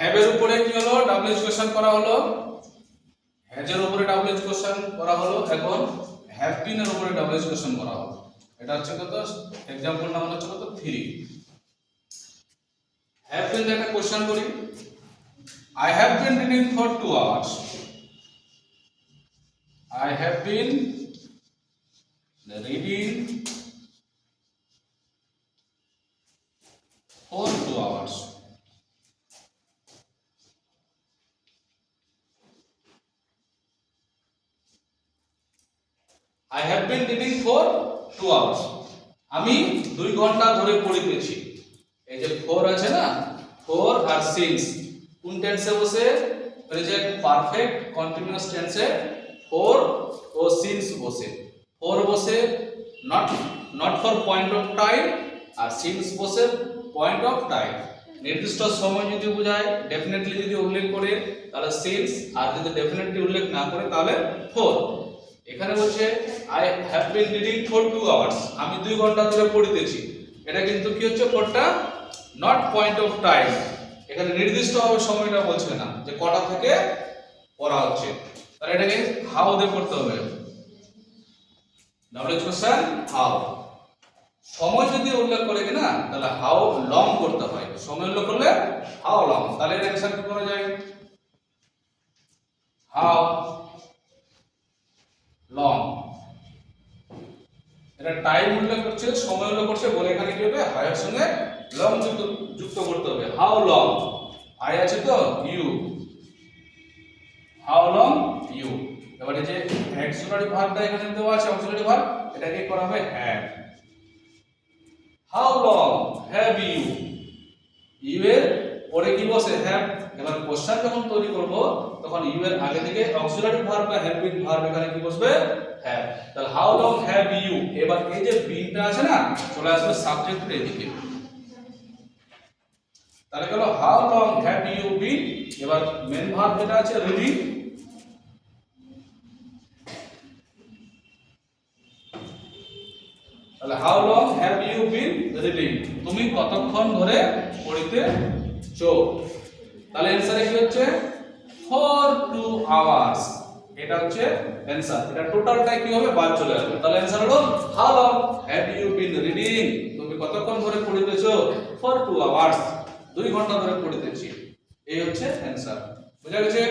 Have এর উপরে কি হলো ডাব্লিউএইচ কোশ্চেন করা হলো, হ্যাজ এর উপরে ডাব্লিউএইচ কোশ্চেন করা হলো, এখন হ্যাভ বিন এর উপরে ডাব্লিউএইচ কোশ্চেন করা হলো। এটা হচ্ছে কত एग्जांपल নাম হচ্ছে কত 3। হ্যাভ বিন একটা কোশ্চেন করি, I have been reading for 2 hours. I have been reading for 2 hours. I have been reading for 2 hours. আমি 2 ঘন্টা ধরে পড়িতেছি। এই যে 4 আছে না, 4 আর since কোন টেন্সে বসে? প্রেজেন্ট পারফেক্ট কন্টিনিউয়াস টেন্সে 4 ও since বসে। 4 বসে not for point of time R since বসে point of time। নির্দিষ্ট সময় যদি বোঝায়, ডেফিনেটলি যদি উল্লেখ করে তাহলে since, আর যদি ডেফিনেটলি উল্লেখ না করে তাহলে 4। এখানে বলছে I have been reading for 2 hours, আমি 2 ঘন্টা ধরে পড়িতেছি। এটা কিন্তু কি হচ্ছে, ফরটা not point of time, এখানে নির্দিষ্ট সময়টা বলছে না যে কটা থেকে পড়া হচ্ছে। তাহলে এটাকে হাউ দিয়ে পড়তে হবে। WH question how. সময় যদি উল্লেখ করে কিনা তাহলে হাউ লং করতে হয়, সময় উল্লেখ করলে হাউ লং। তাহলে এর অ্যানসার কি করা যায়? How long. এটা টাইম উল্লেখ করছে, সময় উল্লেখ করছে বলে এখানে কি হবে, হাউ এর সঙ্গে লং যুক্ত করতে হবে। হাউ লং, আই আছে তো ইউ, হাউ লং ইউ। এবারে যে অক্সিলারি ভার্বটা এখানে দেওয়া আছে, অক্সিলারি ভার্ব, এটাকে করা হবে have. How long have you, you এর পরে কি বসে হ্যাভ। এবার কোশ্চেন যখন তৈরি করব তখন ইউ এর আগে থেকে অক্সিলারি ভার্ব বা হেল্পিং ভার্ব এখানে কি বসবে, হ্যাভ। তাহলে হাউ লং হ্যাভ ইউ, এবার এই যে বিনটা আছে না চলে আসবে সাবজেক্টের এদিকে। তাহলে গেল how long have you been. এবার মেন ভার্ব যেটা আছে রিডিং, তাহলে how long have you been reading, তুমি কতক্ষণ ধরে পড়িতেছো। তাহলে অ্যানসারে কি হচ্ছে ফর 2 আওয়ার্স, এটা হচ্ছে অ্যানসার। এটা টোটালটাই কি হবে, বাদ চলে আসবে। তাহলে অ্যানসার হলো how long have you been reading, তুমি কতক্ষণ ধরে পড়িতেছো, ফর 2 আওয়ার্স, 2 ঘন্টা ধরে পড়িতেছি। এই হচ্ছে অ্যানসার। বুঝা গেছে?